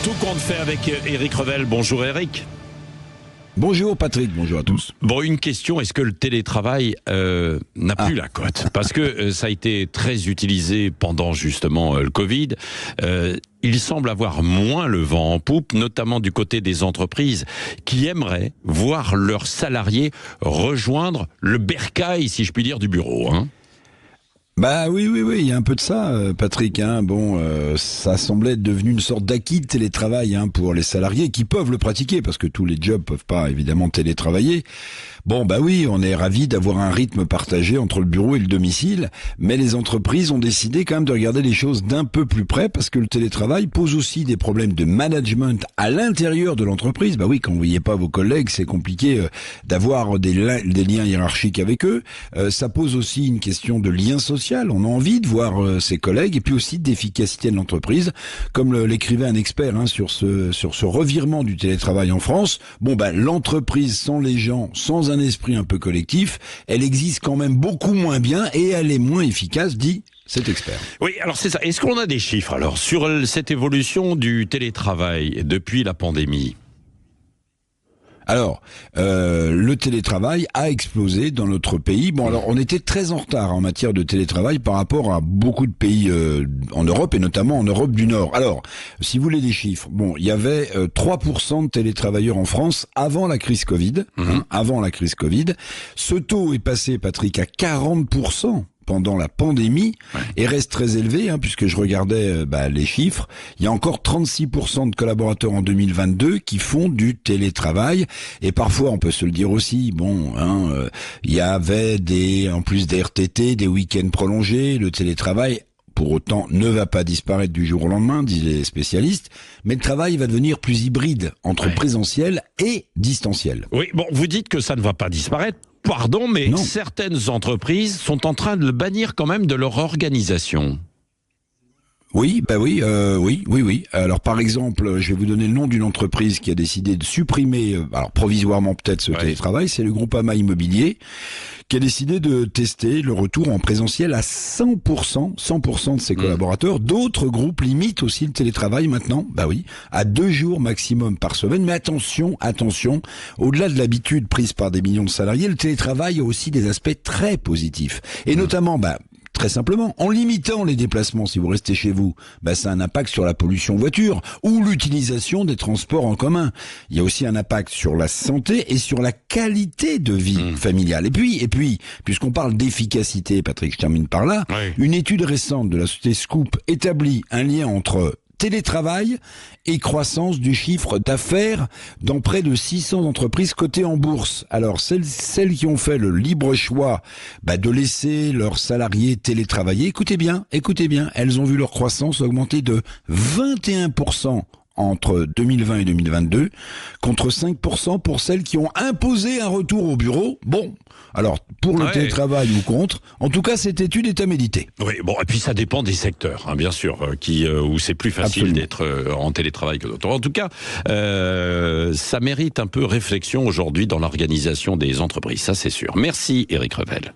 Tout compte fait avec Éric Revel. Bonjour Éric. Bonjour Patrick, bonjour à tous. Bon, une question, est-ce que le télétravail n'a plus la cote? Parce que ça a été très utilisé pendant justement le Covid. Il semble avoir moins le vent en poupe, notamment du côté des entreprises qui aimeraient voir leurs salariés rejoindre le bercail, si je puis dire, du bureau. Bah oui, il y a un peu de ça, Patrick. Ça semblait être devenu une sorte d'acquis de télétravail pour les salariés qui peuvent le pratiquer, parce que tous les jobs peuvent pas évidemment télétravailler. Bon, bah oui, on est ravis d'avoir un rythme partagé entre le bureau et le domicile, mais les entreprises ont décidé quand même de regarder les choses d'un peu plus près, parce que le télétravail pose aussi des problèmes de management à l'intérieur de l'entreprise. Bah oui, quand vous voyez pas vos collègues, c'est compliqué d'avoir des liens hiérarchiques avec eux. Ça pose aussi une question de lien social. On a envie de voir ses collègues, et puis aussi d'efficacité de l'entreprise, comme l'écrivait un expert sur ce revirement du télétravail en France. Bon, bah l'entreprise sans les gens, sans un esprit un peu collectif, elle existe quand même beaucoup moins bien et elle est moins efficace, dit cet expert. Oui, alors c'est ça. Est-ce qu'on a des chiffres alors sur cette évolution du télétravail depuis la pandémie ? Alors, le télétravail a explosé dans notre pays. Bon, alors on était très en retard en matière de télétravail par rapport à beaucoup de pays en Europe, et notamment en Europe du Nord. Alors, si vous voulez des chiffres, bon, il y avait 3% de télétravailleurs en France avant la crise Covid. Avant la crise Covid. Ce taux est passé, Patrick, à 40%. Pendant la pandémie, et reste très élevé, puisque je regardais les chiffres. Il y a encore 36% de collaborateurs en 2022 qui font du télétravail, et parfois, on peut se le dire aussi, il y avait en plus des RTT, des week-ends prolongés, le télétravail, pour autant, ne va pas disparaître du jour au lendemain, disent les spécialistes, mais le travail va devenir plus hybride entre présentiel et distanciel. Oui, bon, vous dites que ça ne va pas disparaître. Pardon, mais certaines entreprises sont en train de le bannir quand même de leur organisation. Oui. Alors par exemple, je vais vous donner le nom d'une entreprise qui a décidé de supprimer, alors provisoirement peut-être ce télétravail, c'est le Groupama Immobilier, qui a décidé de tester le retour en présentiel à 100% de ses collaborateurs. D'autres groupes limitent aussi le télétravail maintenant, à 2 jours maximum par semaine. Mais attention, au-delà de l'habitude prise par des millions de salariés, le télétravail a aussi des aspects très positifs. Et notamment, très simplement, en limitant les déplacements, si vous restez chez vous, ça a un impact sur la pollution voiture ou l'utilisation des transports en commun. Il y a aussi un impact sur la santé et sur la qualité de vie familiale. Et puis, puisqu'on parle d'efficacité, Patrick, je termine par là, une étude récente de la société Scoop établit un lien entre télétravail et croissance du chiffre d'affaires dans près de 600 entreprises cotées en bourse. Alors, celles qui ont fait le libre choix de laisser leurs salariés télétravailler, écoutez bien, elles ont vu leur croissance augmenter de 21% entre 2020 et 2022, contre 5% pour celles qui ont imposé un retour au bureau. Bon, alors, pour le télétravail ou contre, en tout cas, cette étude est à méditer. Oui, bon, et puis ça dépend des secteurs, bien sûr, où c'est plus facile d'être en télétravail que d'autres. En tout cas, ça mérite un peu réflexion aujourd'hui dans l'organisation des entreprises, ça c'est sûr. Merci Éric Revel.